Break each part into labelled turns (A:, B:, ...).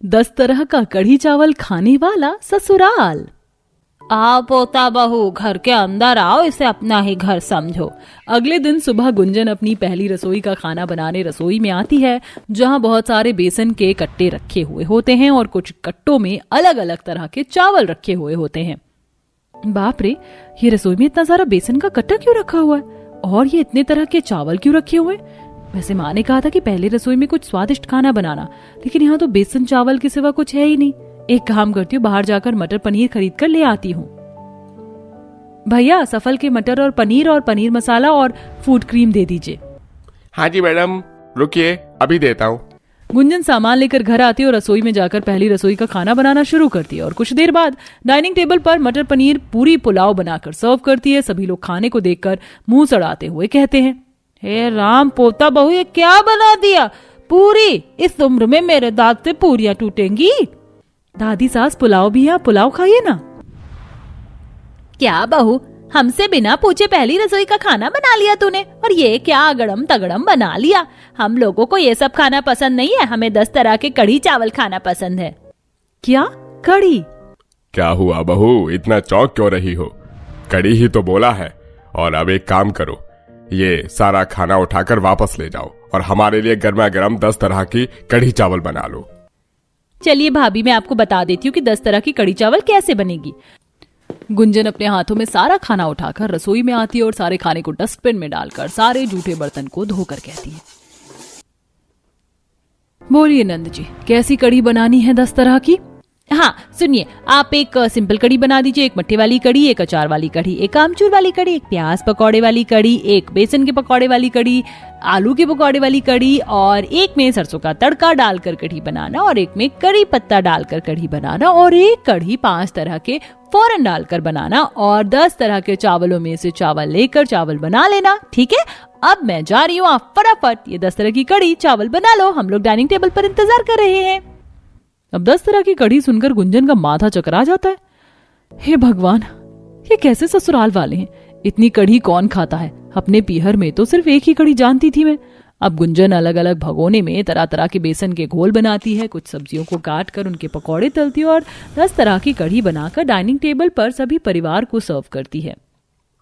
A: 10 तरह का कढ़ी चावल खाने वाला ससुराल।
B: आओ पोता बहू, घर के अंदर आओ, इसे अपना ही घर समझो।
A: अगले दिन सुबह गुंजन अपनी पहली रसोई का खाना बनाने रसोई में आती है, जहां बहुत सारे बेसन के कट्टे रखे हुए होते हैं और कुछ कट्टों में अलग अलग तरह के चावल रखे हुए होते हैं। बाप रे, ये रसोई में इतना सारा बेसन का कट्टा क्यों रखा हुआ है और ये इतने तरह के चावल क्यों रखे हुए? वैसे माँ ने कहा था कि पहले रसोई में कुछ स्वादिष्ट खाना बनाना, लेकिन यहाँ तो बेसन चावल के सिवा कुछ है ही नहीं। एक काम करती हूँ, बाहर जाकर मटर पनीर खरीद कर ले आती हूँ। भैया, सफल के मटर और पनीर मसाला और फूड क्रीम दे दीजिए।
C: हाँ जी मैडम, रुकिए अभी देता हूँ।
A: गुंजन सामान लेकर घर आती है और रसोई में जाकर पहली रसोई का खाना बनाना शुरू करती है और कुछ देर बाद डाइनिंग टेबल पर मटर पनीर पूरी पुलाव बनाकर सर्व करती है। सभी लोग खाने को देखकर मुंह सड़ाते हुए कहते हैं,
B: हे राम, पोता बहू ये क्या बना दिया? पूरी? इस उम्र में मेरे दांत से पूरियां टूटेंगी।
A: दादी सास, पुलाव भी है, पुलाव खाइए ना।
B: क्या बहू, हमसे बिना पूछे पहली रसोई का खाना बना लिया तूने, और ये क्या अगड़म तगड़म बना लिया। हम लोगों को ये सब खाना पसंद नहीं है, हमें 10 तरह के कढ़ी चावल खाना पसंद है।
A: क्या कढ़ी?
C: क्या हुआ बहू, इतना चौंक क्यों रही हो? कढ़ी ही तो बोला है। और अब एक काम करो, ये सारा खाना उठाकर वापस ले जाओ और हमारे लिए गर्मा गर्म 10 तरह की कढ़ी चावल बना लो।
A: चलिए भाभी, मैं आपको बता देती हूँ कि 10 तरह की कढ़ी चावल कैसे बनेगी। गुंजन अपने हाथों में सारा खाना उठाकर रसोई में आती है और सारे खाने को डस्टबिन में डालकर सारे जूठे बर्तन को धोकर कहती है, बोलिए नंद जी, कैसी कढ़ी बनानी है 10 तरह की?
B: हाँ सुनिए, आप एक सिंपल कढ़ी बना दीजिए, एक मट्ठे वाली कढ़ी, एक अचार वाली कढ़ी, एक आमचूर वाली कढ़ी, एक प्याज पकौड़े वाली कढ़ी, एक बेसन के पकौड़े वाली कढ़ी, आलू के पकौड़े वाली कढ़ी, और एक में सरसों का तड़का डालकर कढ़ी बनाना, और एक में कड़ी पत्ता डालकर कढ़ी बनाना, और एक कढ़ी 5 तरह के फौरन डालकर बनाना, और 10 तरह के चावलों में से चावल लेकर चावल बना लेना। ठीक है, अब मैं जा रही हूँ, आप फटाफट ये 10 तरह की कढ़ी चावल बना लो, हम लोग डाइनिंग टेबल पर इंतजार कर रहे हैं।
A: अब 10 तरह की कढ़ी सुनकर गुंजन का माथा चकरा जाता है। हे भगवान, ये कैसे ससुराल वाले हैं, इतनी कढ़ी कौन खाता है? अपने पीहर में तो सिर्फ एक ही कढ़ी जानती थी मैं। अब गुंजन अलग अलग भगोने में तरह तरह के बेसन के घोल बनाती है, कुछ सब्जियों को काट कर उनके पकौड़े तलती है और 10 तरह की कढ़ी बनाकर डाइनिंग टेबल पर सभी परिवार को सर्व करती है।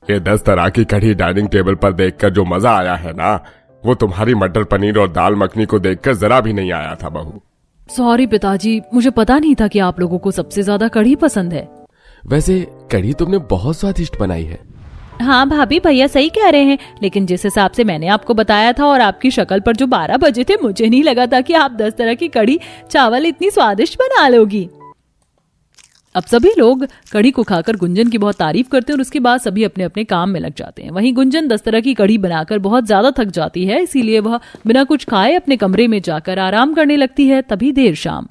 C: ये 10 तरह की कढ़ी डाइनिंग टेबल पर देखकर जो मजा आया है ना, वो तुम्हारी मटर पनीर और दाल मखनी को देखकर जरा भी नहीं आया था बहू।
A: सॉरी पिताजी, मुझे पता नहीं था कि आप लोगों को सबसे ज्यादा कढ़ी पसंद है।
D: वैसे कढ़ी तुमने बहुत स्वादिष्ट बनाई है।
B: हाँ भाभी, भैया सही कह रहे हैं, लेकिन जिस हिसाब से मैंने आपको बताया था और आपकी शक्ल पर जो 12 बजे थे, मुझे नहीं लगा था कि आप 10 तरह की कढ़ी चावल इतनी स्वादिष्ट बना लोगी।
A: अब सभी लोग कढ़ी को खाकर गुंजन की बहुत तारीफ करते हैं और उसके बाद सभी अपने अपने काम में लग जाते हैं। वहीं गुंजन 10 तरह की कढ़ी बनाकर बहुत ज्यादा थक जाती है, इसीलिए वह बिना कुछ खाए अपने कमरे में जाकर आराम करने लगती है। तभी देर शाम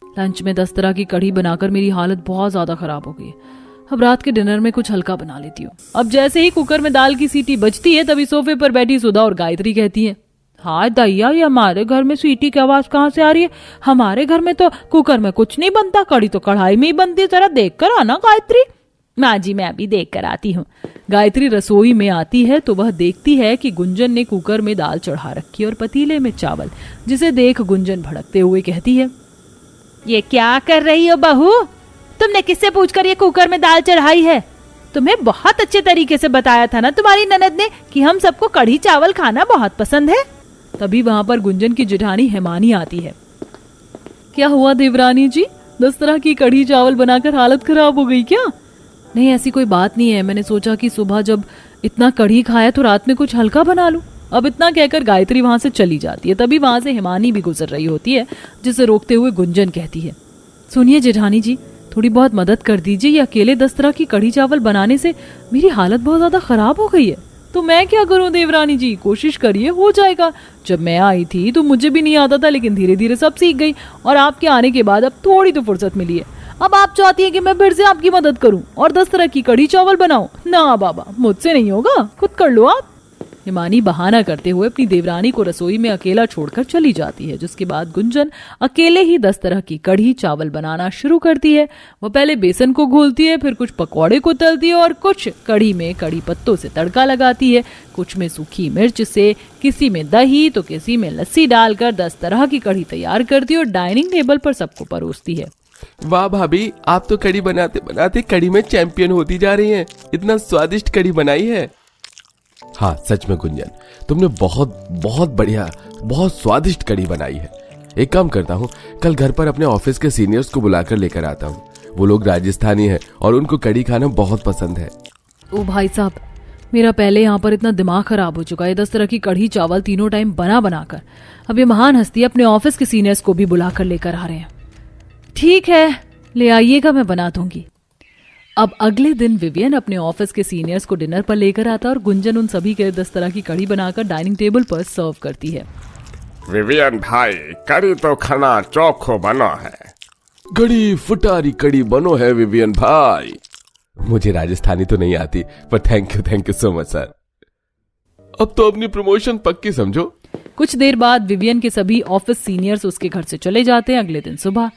A: लंच में 10 तरह की कढ़ी बनाकर मेरी हालत बहुत ज्यादा खराब हो गई। अब रात के डिनर में कुछ हल्का बना लेती हूँ। अब जैसे ही कुकर में दाल की सीटी बजती है, तभी सोफे पर बैठी सुधा और गायत्री कहती है, हाँ दैया, ये हमारे घर में सीटी की आवाज कहाँ से आ रही है? हमारे घर में तो कुकर में कुछ नहीं बनता, कढ़ी तो कढ़ाई में ही बनती है, जरा देख कर आना गायत्री।
B: माँ जी, मैं अभी देख कर आती हूँ।
A: गायत्री रसोई में आती है तो वह देखती है कि गुंजन ने कुकर में दाल चढ़ा रखी और पतीले में चावल, जिसे देख गुंजन भड़कते हुए कहती है,
B: ये क्या कर रही हो बहू? तुमने किससे पूछकर ये कुकर में दाल चढ़ाई है? तुम्हें बहुत अच्छे तरीके से बताया था ना तुम्हारी ननद ने कि हम सबको कढ़ी चावल खाना बहुत पसंद है।
A: तभी वहां पर गुंजन की जेठानी हेमानी आती है। क्या हुआ देवरानी जी, 10 तरह की कढ़ी चावल बनाकर हालत खराब हो गई क्या? नहीं, ऐसी कोई बात नहीं है, मैंने सोचा कि सुबह जब इतना कढ़ी खाया तो रात में कुछ हल्का बना लूं। अब इतना कहकर गायत्री वहां से चली जाती है। तभी वहां से हेमानी भी गुजर रही होती है, जिसे रोकते हुए गुंजन कहती है, सुनिए जेठानी जी, थोड़ी बहुत मदद कर दीजिए, ये अकेले 10 तरह की कढ़ी चावल बनाने से मेरी हालत बहुत ज्यादा खराब हो गई है। तो मैं क्या करूं देवरानी जी, कोशिश करिए, हो जाएगा। जब मैं आई थी तो मुझे भी नहीं आता था, लेकिन धीरे धीरे सब सीख गई और आपके आने के बाद अब थोड़ी तो फुर्सत मिली है। अब आप चाहती है कि मैं फिर से आपकी मदद करूं और 10 तरह की कढ़ी चावल बनाऊं? ना बाबा, मुझसे नहीं होगा, खुद कर लो आप। हिमानी बहाना करते हुए अपनी देवरानी को रसोई में अकेला छोड़कर चली जाती है, जिसके बाद गुंजन अकेले ही 10 तरह की कढ़ी चावल बनाना शुरू करती है। वो पहले बेसन को घोलती है, फिर कुछ पकौड़े को तलती है और कुछ कढ़ी में कढ़ी पत्तों से तड़का लगाती है, कुछ में सूखी मिर्च से, किसी में दही तो किसी में लस्सी डालकर 10 तरह की कढ़ी तैयार करती है और डाइनिंग टेबल पर सबको परोसती है।
D: वाह भाभी, आप तो कढ़ी बनाते बनाते कढ़ी में चैंपियन होती जा रही हैं। इतना स्वादिष्ट कढ़ी बनाई है। हाँ सच में गुंजन, तुमने बहुत बहुत बढ़िया, बहुत स्वादिष्ट कढ़ी बनाई है। एक काम करता हूँ, कल घर पर अपने ऑफिस के सीनियर्स को बुलाकर लेकर आता हूँ। वो लोग राजस्थानी हैं और उनको कढ़ी खाना बहुत पसंद है।
A: ओ भाई साहब, मेरा पहले यहाँ पर इतना दिमाग खराब हो चुका है 10 तरह की कढ़ी चावल तीनों टाइम बना बनाकर। अब ये महान हस्ती अपने ऑफिस के सीनियर्स को भी बुलाकर लेकर आ रहे हैं। ठीक है, ले आइएगा, मैं बना दूंगी। अब अगले दिन विवियन अपने ऑफिस के सीनियर्स को डिनर पर लेकर आता है और गुंजन उन सभी के 10 तरह की कढ़ी बनाकर डाइनिंग टेबल पर सर्व करती है।
C: विवियन भाई, कढ़ी तो खाना चोखो बनो है।
D: कढ़ी फुटारी कढ़ी बनो है विवियन भाई। मुझे राजस्थानी तो नहीं आती, पर thank you so much sir. अब तो अपनी प्रमोशन पक्की समझो।
A: कुछ देर बाद विवियन के सभी ऑफिस सीनियर्स उसके घर से चले जाते हैं। अगले दिन सुबह,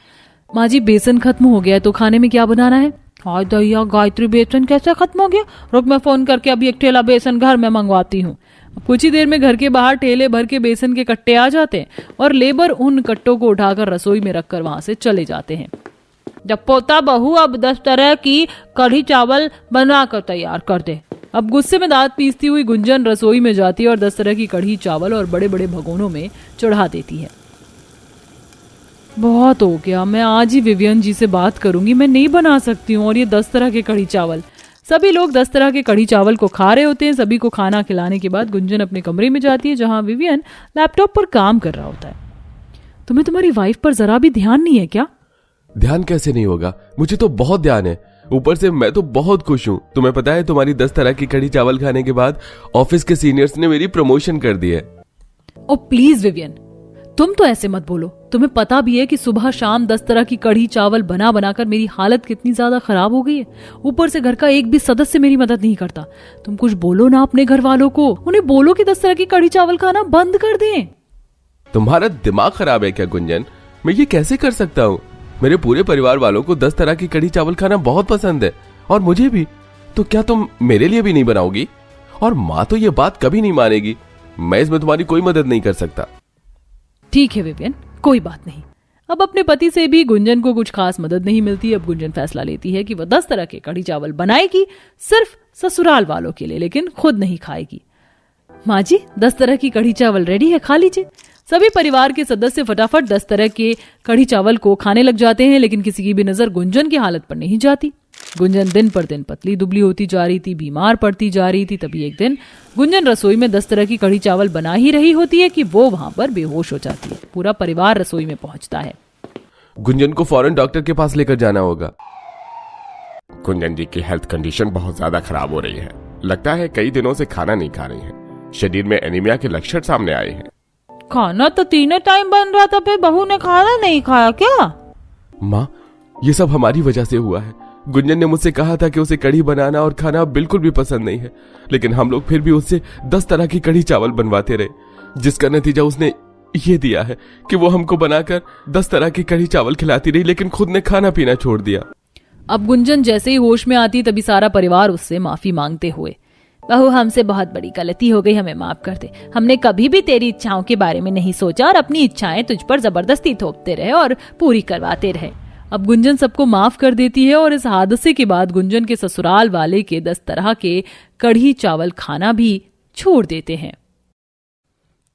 A: माँ जी बेसन खत्म हो गया है तो खाने में क्या बनाना है? हाय दैया गायत्री, बेसन कैसे खत्म हो गया? रुक, मैं फोन करके अभी एक ठेला बेसन घर में मंगवाती हूँ। कुछ ही देर में घर के बाहर ठेले भर के बेसन के कट्टे आ जाते हैं और लेबर उन कट्टों को उठाकर रसोई में रखकर वहां से चले जाते हैं।
B: जब पोता बहू अब 10 तरह की कढ़ी चावल बनाकर तैयार कर दे।
A: अब गुस्से में दांत पीसती हुई गुंजन रसोई में जाती है और 10 तरह की कढ़ी चावल और बड़े बड़े भगोनों में चढ़ा देती है। बहुत हो गया, मैं आज ही विवियन जी से बात करूंगी, मैं नहीं बना सकती हूँ। और ये 10 तरह के कढ़ी चावल, सभी लोग 10 तरह के कढ़ी चावल को खा रहे होते हैं। सभी को खाना खिलाने के बाद गुंजन अपने कमरे में जाती है जहां विवियन लैपटॉप पर काम कर रहा होता है। तुम्हें तुम्हारी वाइफ पर जरा भी ध्यान नहीं है क्या?
D: ध्यान कैसे नहीं होगा, मुझे तो बहुत ध्यान है। ऊपर से मैं तो बहुत खुश हूँ। तुम्हें पता है, तुम्हारी 10 तरह की कढ़ी चावल खाने के बाद ऑफिस के सीनियर्स ने मेरी प्रमोशन कर दी है।
A: ओ प्लीज विवियन, तुम तो ऐसे मत बोलो। तुम्हें पता भी है कि सुबह शाम 10 तरह की कढ़ी चावल बना बनाकर मेरी हालत कितनी ज्यादा खराब हो गई है। ऊपर से घर का एक भी सदस्य मेरी मदद नहीं करता। तुम कुछ बोलो ना अपने घर वालों को, उन्हें बोलो कि 10 तरह की कढ़ी चावल खाना बंद कर दें।
D: तुम्हारा दिमाग खराब है क्या गुंजन? मैं ये कैसे कर सकता हूँ? मेरे पूरे परिवार वालों को 10 तरह की कढ़ी चावल खाना बहुत पसंद है और मुझे भी। तो क्या तुम मेरे लिए भी नहीं बनाओगी? और माँ तो ये बात कभी नहीं मानेगी। मैं इसमें तुम्हारी कोई मदद नहीं कर सकता।
A: ठीक है विवियन, कोई बात नहीं। अब अपने पति से भी गुंजन को कुछ खास मदद नहीं मिलती। अब गुंजन फैसला लेती है कि वह 10 तरह के कढ़ी चावल बनाएगी, सिर्फ ससुराल वालों के लिए, लेकिन खुद नहीं खाएगी। माँ जी, 10 तरह की कढ़ी चावल रेडी है, खा लीजिए। सभी परिवार के सदस्य फटाफट 10 तरह के कढ़ी चावल को खाने लग जाते हैं, लेकिन किसी की भी नजर गुंजन की हालत पर नहीं जाती। गुंजन दिन पर दिन पतली दुबली होती जा रही थी, बीमार पड़ती जा रही थी। तभी एक दिन गुंजन रसोई में 10 तरह की कढ़ी चावल बना ही रही होती है कि वो वहां पर बेहोश हो जाती है। पूरा परिवार रसोई में पहुंचता है।
D: गुंजन को फौरन डॉक्टर के पास लेकर जाना होगा।
C: गुंजन जी की हेल्थ कंडीशन बहुत ज्यादा खराब हो रही है। लगता है कई दिनों से खाना नहीं खा रही हैं। शरीर में एनीमिया के लक्षण सामने आए हैं।
B: खाना तो तीनों टाइम बन रहा था, फिर बहू ने खाना नहीं खाया क्या?
D: माँ, ये सब हमारी वजह से हुआ है। गुंजन ने मुझसे कहा था कि उसे कढ़ी बनाना और खाना बिल्कुल भी पसंद नहीं है, लेकिन हम लोग फिर भी उससे 10 तरह की कढ़ी चावल बनवाते रहे, जिसका नतीजा उसने ये दिया है कि वो हमको बनाकर 10 तरह की कढ़ी चावल खिलाती रही, लेकिन खुद ने खाना पीना छोड़ दिया।
A: अब गुंजन जैसे ही होश में आती तभी सारा परिवार उससे माफी मांगते हुए,
B: बहू हमसे बहुत बड़ी गलती हो गई, हमें माफ कर दे। हमने कभी भी तेरी इच्छाओं के बारे में नहीं सोचा और अपनी इच्छाएं तुझ पर जबरदस्ती थोपते रहे और पूरी करवाते रहे।
A: अब गुंजन सबको माफ कर देती है और इस हादसे के बाद गुंजन के ससुराल वाले के 10 तरह के कढ़ी चावल खाना भी छोड़ देते हैं।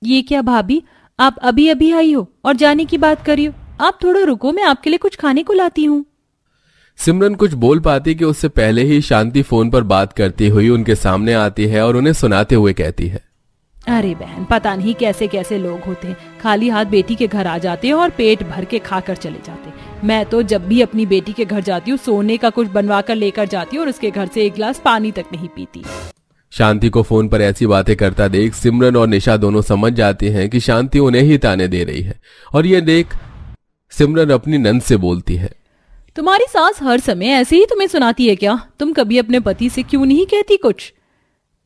B: ये क्या भाभी, आप अभी अभी आई हो और जाने की बात करी हो? आप थोड़ा रुको, मैं आपके लिए कुछ खाने को लाती हूँ।
D: सिमरन कुछ बोल पाती कि उससे पहले ही शांति फोन पर बात करती हुई उनके सामने आती है और उन्हें सुनाते हुए कहती है,
B: अरे बहन, पता नहीं कैसे कैसे लोग होते हैं, खाली हाथ बेटी के घर आ जाते हैं और पेट भर के खाकर चले जाते हैं। मैं तो जब भी अपनी बेटी के घर जाती हूँ सोने का कुछ बनवा कर लेकर जाती हूँ और उसके घर से एक गिलास पानी तक नहीं पीती।
D: शांति को फोन पर ऐसी बातें करता देख सिमरन और निशा दोनों समझ जाती हैं कि शांति उन्हें ही ताने दे रही है। और ये देख सिमरन अपनी नंद से बोलती है,
A: तुम्हारी सास हर समय ऐसे ही तुम्हें सुनाती है क्या? तुम कभी अपने पति से क्यों नहीं कहती कुछ?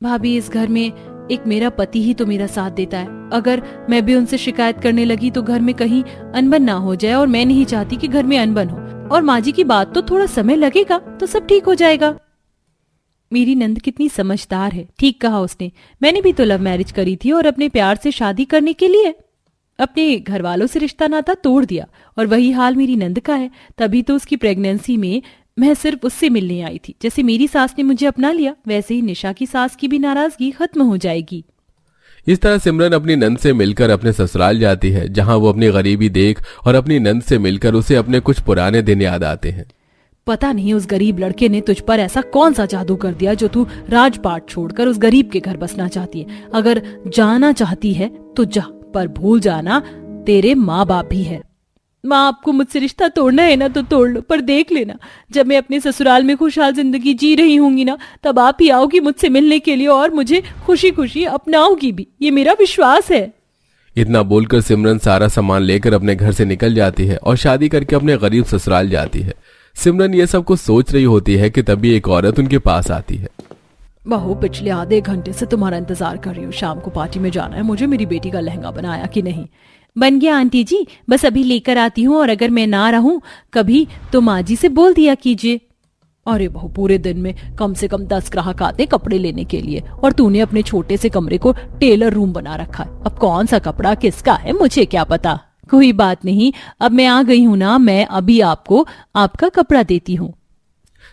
B: भाभी, इस घर में
A: एक मेरा पति ही तो मेरा साथ देता है। अगर मैं भी उनसे शिकायत करने लगी तो घर में कहीं अनबन ना हो जाए, और मैं नहीं चाहती कि घर में अनबन हो। और माँ जी की बात तो थोड़ा समय लगेगा तो सब ठीक हो जाएगा। मेरी नंद कितनी समझदार है, ठीक कहा उसने। मैंने भी तो लव मैरिज करी थी और अपने प्यार से शादी करने के लिए अपने घर वालों से रिश्ता नाता तोड़ दिया, और वही हाल मेरी नंद का है। तभी तो उसकी प्रेगनेंसी में मैं सिर्फ उससे मिलने आई थी। जैसे मेरी सास ने मुझे अपना लिया, वैसे ही निशा की सास की भी नाराजगी खत्म हो जाएगी।
D: इस तरह सिमरन अपनी नंद से मिलकर अपने ससुराल जाती है, जहां वो अपनी गरीबी देख और अपनी नंद से मिलकर उसे अपने कुछ पुराने दिन याद आते हैं।
A: पता नहीं उस गरीब लड़के ने तुझ पर ऐसा कौन सा जादू कर दिया जो तू राजपाट छोड़कर उस गरीब के घर बसना चाहती है। अगर जाना चाहती है तो जा, पर भूल जाना तेरे माँ बाप भी है। माँ, आपको मुझसे रिश्ता तोड़ना है ना तो तोड़ लो, पर देख लेना जब मैं अपने ससुराल में खुशहाल जिंदगी जी रही होंगी ना, तब आप ही आओगी मुझसे मिलने के लिए और मुझे खुशी खुशी अपनाओगी भी, ये मेरा विश्वास है।
D: इतना बोलकर सिमरन सारा सामान लेकर अपने घर से निकल जाती है और शादी करके अपने गरीब ससुराल जाती है। सिमरन ये सब कुछ सोच रही होती है कि तभी एक औरत उनके पास आती है।
A: बहू, पिछले आधे घंटे से तुम्हारा इंतजार कर रही हूँ। शाम को पार्टी में जाना है मुझे। मेरी बेटी का लहंगा बनाया कि नहीं?
B: बन गया आंटी जी, बस अभी लेकर आती हूँ, और अगर मैं ना रहूं कभी तो माँ जी से बोल दिया कीजिए।
A: अरे बहू, पूरे दिन में कम से कम 10 ग्राहक आते कपड़े लेने के लिए, और तूने अपने छोटे से कमरे को टेलर रूम बना रखा है। अब कौन सा कपड़ा किसका है मुझे क्या पता।
B: कोई बात नहीं, अब मैं आ गई हूँ ना, मैं अभी आपको आपका कपड़ा देती हूँ।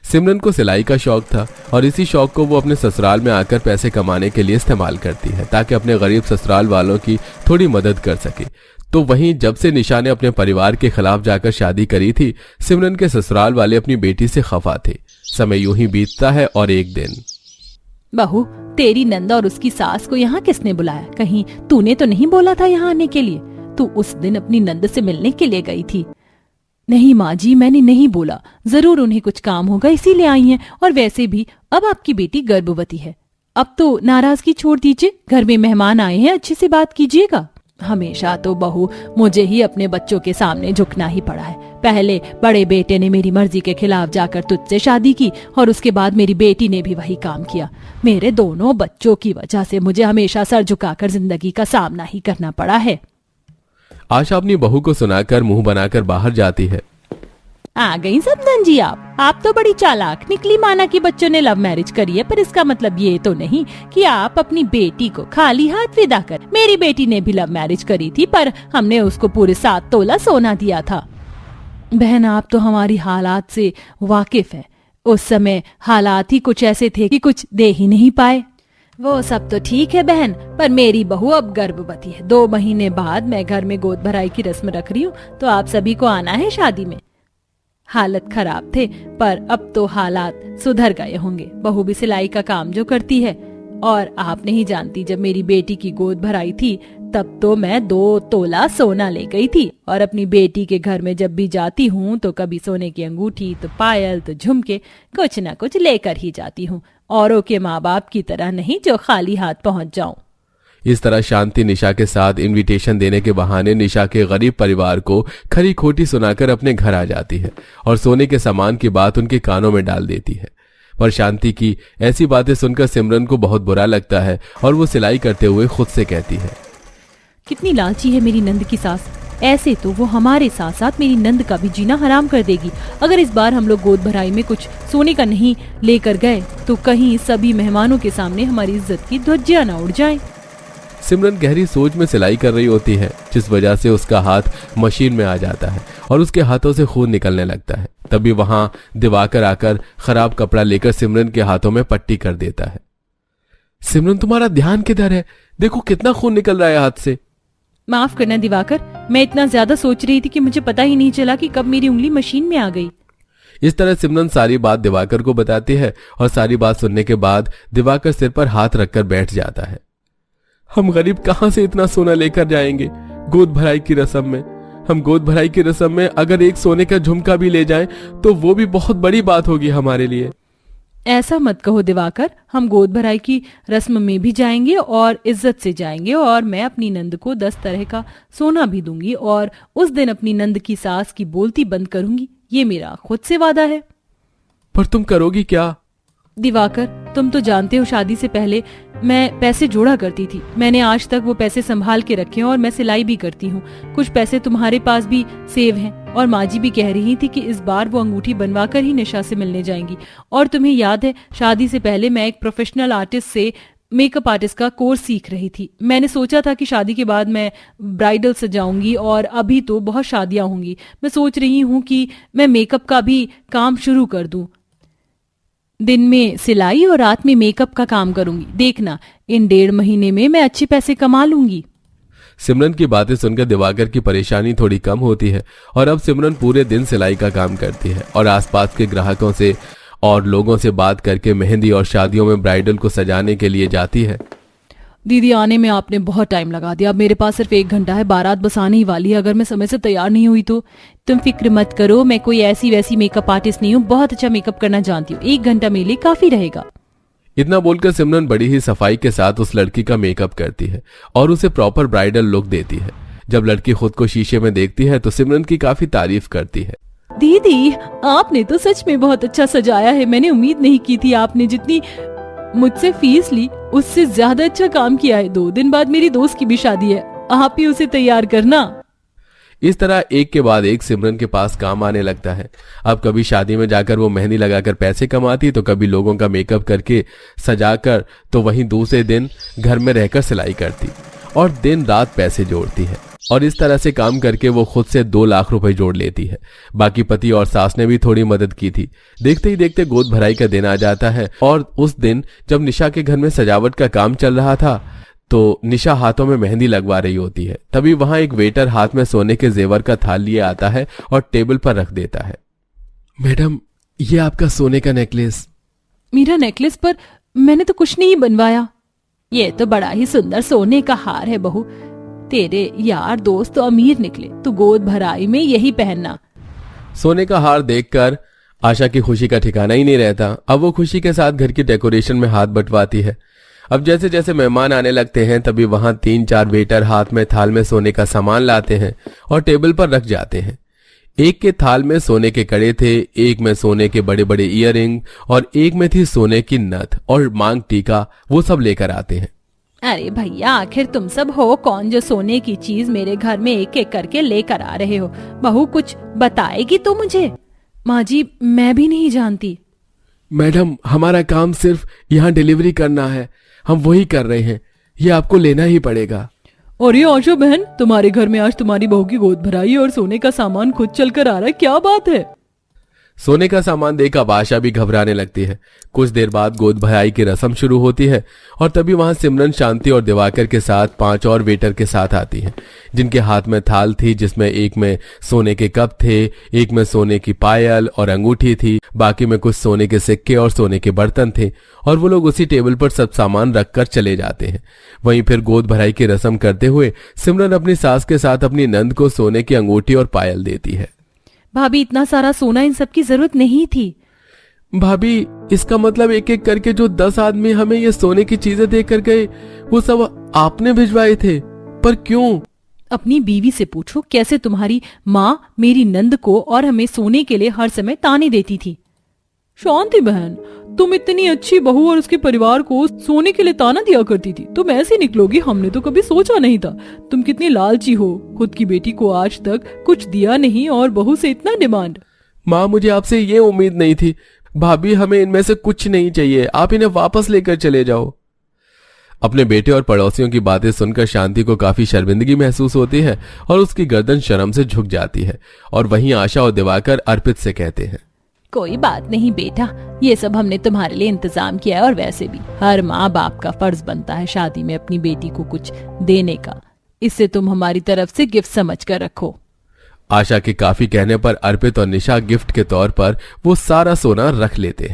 D: सिमरन को सिलाई का शौक था और इसी शौक को वो अपने ससुराल में आकर पैसे कमाने के लिए इस्तेमाल करती है, ताकि अपने गरीब ससुराल वालों की थोड़ी मदद कर सके। तो वहीं जब से निशा ने अपने परिवार के खिलाफ जाकर शादी करी थी, सिमरन के ससुराल वाले अपनी बेटी से खफा थे। समय यूं ही बीतता है और एक दिन,
B: बहू, तेरी नंद और उसकी सास को यहाँ किसने बुलाया? कहीं तूने तो नहीं बोला था यहाँ आने के लिए? तू उस दिन अपनी नंद से मिलने के लिए गई थी।
A: नहीं माँ जी, मैंने नहीं बोला। जरूर उन्हें कुछ काम होगा इसीलिए आई हैं। और वैसे भी अब आपकी बेटी गर्भवती है। अब तो नाराजगी छोड़ दीजिए, घर में मेहमान आए हैं, अच्छे से बात कीजिएगा। हमेशा तो बहू मुझे ही अपने बच्चों के सामने झुकना ही पड़ा है। पहले बड़े बेटे ने मेरी मर्जी के खिलाफ जाकर तुझसे शादी की, और उसके बाद मेरी बेटी ने भी वही काम किया। मेरे दोनों बच्चों की वजह से मुझे हमेशा सर झुकाकर जिंदगी का सामना ही करना पड़ा है।
D: आशा अपनी बहू को सुनाकर मुंह बनाकर बाहर जाती है।
B: आ गई सपनन जी आप तो बड़ी चालाक निकली। माना कि बच्चों ने लव मैरिज करी है, पर इसका मतलब ये तो नहीं कि आप अपनी बेटी को खाली हाथ विदा कर। मेरी बेटी ने भी लव मैरिज करी थी, पर हमने उसको पूरे 7 तोला सोना दिया था।
A: बहन, आप तो हमारी हालात से वाकिफ है। उस समय हालात ही कुछ ऐसे थे कि कुछ दे ही नहीं पाए।
B: वो सब तो ठीक है बहन, पर मेरी बहू अब गर्भवती है। 2 महीने बाद मैं घर में गोद भराई की रस्म रख रही हूँ, तो आप सभी को आना है शादी में। हालत खराब थे, पर अब तो हालात सुधर गए होंगे। बहू भी सिलाई का काम जो करती है, और आप नहीं जानती, जब मेरी बेटी की गोद भराई थी तब तो मैं 2 तोला सोना ले गई थी। और अपनी बेटी के घर में जब भी जाती हूँ तो कभी सोने की अंगूठी, तो पायल, तो झुमके, कुछ न कुछ लेकर ही जाती हूँ। औरों के माँ बाप की तरह नहीं जो खाली हाथ पहुँच जाऊं।
D: इस तरह शांति निशा के साथ इनविटेशन देने के बहाने निशा के गरीब परिवार को खरी खोटी सुनाकर अपने घर आ जाती है और सोने के सामान की बात उनके कानों में डाल देती है। पर शांति की ऐसी बातें सुनकर सिमरन को बहुत बुरा लगता है और वो सिलाई करते हुए खुद से कहती है,
A: कितनी लालची है मेरी नंद की सास। ऐसे तो वो हमारे साथ साथ मेरी नंद का भी जीना हराम कर देगी। अगर इस बार हम लोग गोद भराई में कुछ सोने का नहीं लेकर गए तो कहीं सभी मेहमानों के सामने हमारी इज्जत की ध्वजियां न उड़ जाएं।
D: सिमरन गहरी सोच में सिलाई कर रही होती है, जिस वजह से उसका हाथ मशीन में आ जाता है और उसके हाथों से खून निकलने लगता है। तभी वहां दिवाकर आकर खराब कपड़ा लेकर सिमरन के हाथों में पट्टी कर देता है। सिमरन, तुम्हारा ध्यान किधर है? देखो कितना खून निकल रहा है हाथ से।
A: माफ करना दिवाकर, मैं इतना ज्यादा सोच रही थी कि मुझे पता ही नहीं चला कि कब मेरी उंगली मशीन में आ गई।
D: इस तरह सिमरन सारी बात दिवाकर को बताती है और सारी बात सुनने के बाद दिवाकर सिर पर हाथ रखकर बैठ जाता है। हम गरीब कहां से इतना सोना लेकर जाएंगे गोद भराई की रस्म में? हम गोद भराई की रस्म में अगर एक सोने का झुमका भी ले जाएं तो वो भी बहुत बड़ी बात होगी हमारे लिए।
A: ऐसा मत कहो दिवाकर, हम गोद भराई की रस्म में भी जाएंगे और इज्जत से जाएंगे, और मैं अपनी नंद को 10 तरह का सोना भी दूंगी, और उस दिन अपनी नंद की सास की बोलती बंद करूंगी। ये मेरा खुद से वादा है।
D: पर तुम करोगी क्या?
B: दिवाकर, तुम तो जानते हो शादी से पहले मैं पैसे जोड़ा करती थी। मैंने आज तक वो पैसे संभाल के रखे हैं और मैं सिलाई भी करती हूँ। कुछ पैसे तुम्हारे पास भी सेव हैं और माँ जी भी कह रही थी कि इस बार वो अंगूठी बनवा कर ही निशा से मिलने जाएंगी। और तुम्हें याद है, शादी से पहले मैं एक प्रोफेशनल आर्टिस्ट से मेकअप आर्टिस्ट का कोर्स सीख रही थी। मैंने सोचा था कि शादी के बाद मैं ब्राइडल सजाऊंगी और अभी तो बहुत शादियां होंगी। मैं सोच रही हूँ कि मैं मेकअप का भी काम शुरू कर दूं। दिन में सिलाई और रात में मेकअप का काम करूंगी। देखना, इन 1.5 महीने में मैं अच्छे पैसे कमा लूंगी।
D: सिमरन की बातें सुनकर दिवाकर की परेशानी थोड़ी कम होती है और अब सिमरन पूरे दिन सिलाई का काम करती है और आसपास के ग्राहकों से और लोगों से बात करके मेहंदी और शादियों में ब्राइडल को सजाने के लिए जाती है।
A: दीदी, आने में आपने बहुत टाइम लगा दिया। अब मेरे पास सिर्फ 1 घंटा है, बारात बस आने ही वाली है। अगर मैं समय से तैयार नहीं हुई तो?
B: तुम फिक्र मत करो, मैं कोई ऐसी वैसी मेकअप आर्टिस्ट नहीं हूँ, बहुत अच्छा मेकअप करना जानती हूँ। 1 घंटा मेरे लिए काफी रहेगा।
D: इतना बोलकर सिमरन बड़ी ही सफाई के साथ उस लड़की का मेकअप करती है और उसे प्रॉपर ब्राइडल लुक देती है। जब लड़की खुद को शीशे में देखती है तो सिमरन की काफी तारीफ करती है।
A: दीदी, आपने तो सच में बहुत अच्छा सजाया है। मैंने उम्मीद नहीं की थी आपने जितनी मुझसे फीस ली उससे ज्यादा अच्छा काम किया है। 2 दिन बाद मेरी दोस्त की भी शादी है, आप ही उसे तैयार करना।
D: इस तरह एक के बाद एक सिमरन के पास काम आने लगता है। अब कभी शादी में जाकर वो मेहंदी लगाकर पैसे कमाती तो कभी लोगों का मेकअप करके सजाकर, तो वहीं दूसरे दिन घर में रहकर सिलाई करती और दिन रात पैसे जोड़ती है। और इस तरह से काम करके वो खुद से 2 लाख रुपए जोड़ लेती है। बाकी पति और सास ने भी थोड़ी मदद की थी। देखते ही देखते गोद भराई का दिन आ जाता है और उस दिन जब निशा के घर में सजावट का काम चल रहा था तो निशा हाथों में मेहंदी लगवा रही होती है। तभी वहां एक वेटर हाथ में सोने के जेवर का थाल लिए आता है और टेबल पर रख देता है। मैडम, ये आपका सोने का नेकलेस।
A: मेरा नेकलेस? पर मैंने तो कुछ नहीं बनवाया।
B: ये तो बड़ा ही सुंदर सोने का हार है बहू। तेरे यार दोस्त तो अमीर निकले, तो गोद भराई में यही पहनना।
D: सोने का हार देखकर आशा की खुशी का ठिकाना ही नहीं रहता। अब वो खुशी के साथ घर की डेकोरेशन में हाथ बंटवाती है। अब जैसे जैसे मेहमान आने लगते हैं तभी वहां 3-4 वेटर हाथ में थाल में सोने का सामान लाते हैं और टेबल पर रख जाते हैं। एक के थाल में सोने के कड़े थे, एक में सोने के बड़े बड़े ईयरिंग और एक में थी सोने की नथ और मांग टीका। वो सब लेकर आते हैं।
B: अरे भैया, आखिर तुम सब हो कौन जो सोने की चीज मेरे घर में एक एक करके लेकर आ रहे हो? बहू कुछ बताएगी तो मुझे।
A: माँ जी, मैं भी नहीं जानती।
D: मैडम, हमारा काम सिर्फ यहाँ डिलीवरी करना है, हम वही कर रहे हैं, ये आपको लेना ही पड़ेगा।
A: और ये आशा बहन, तुम्हारे घर में आज तुम्हारी बहू की गोद भराई और सोने का सामान खुद चलकर आ रहा है, क्या बात है?
D: सोने का सामान देख अब आशा भी घबराने लगती है। कुछ देर बाद गोद भराई की रस्म शुरू होती है और तभी वहां सिमरन, शांति और दिवाकर के साथ 5 और वेटर के साथ आती हैं, जिनके हाथ में थाल थी जिसमें एक में सोने के कप थे, एक में सोने की पायल और अंगूठी थी, बाकी में कुछ सोने के सिक्के और सोने के बर्तन थे। और वो लोग उसी टेबल पर सब सामान रखकर चले जाते हैं। वहीं फिर गोद भराई की रस्म करते हुए सिमरन अपनी सास के साथ अपनी नंद को सोने की अंगूठी और पायल देती है।
A: भाभी, इतना सारा सोना इन सब की जरूरत नहीं थी।
D: भाभी, इसका मतलब एक एक करके जो 10 आदमी हमें ये सोने की चीजें देकर गए वो सब आपने भिजवाए थे, पर क्यों?
A: अपनी बीवी से पूछो कैसे तुम्हारी माँ मेरी नंद को और हमें सोने के लिए हर समय ताने देती थी। शांति बहन, तुम इतनी अच्छी बहू और उसके परिवार को सोने के लिए ताना दिया करती थी, तुम ऐसी निकलोगी हमने तो कभी सोचा नहीं था। तुम कितनी लालची हो, खुद की बेटी को आज तक कुछ दिया नहीं और बहू से इतना डिमांड।
D: माँ, मुझे आपसे ये उम्मीद नहीं थी। भाभी, हमें इनमें से कुछ नहीं चाहिए, आप इन्हें वापस लेकर चले जाओ। अपने बेटे और पड़ोसियों की बातें सुनकर शांति को काफी शर्मिंदगी महसूस होती है और उसकी गर्दन शर्म से झुक जाती है। और वहीं आशा और दिवाकर अर्पित से कहते हैं,
B: कोई बात नहीं बेटा, ये सब हमने तुम्हारे लिए इंतजाम किया है और वैसे भी हर माँ बाप का फर्ज बनता है शादी में अपनी बेटी को कुछ देने का। इससे तुम हमारी तरफ से गिफ्ट समझ कर रखो।
D: आशा के काफी कहने पर अर्पित और निशा गिफ्ट के तौर पर वो सारा सोना रख लेते हैं।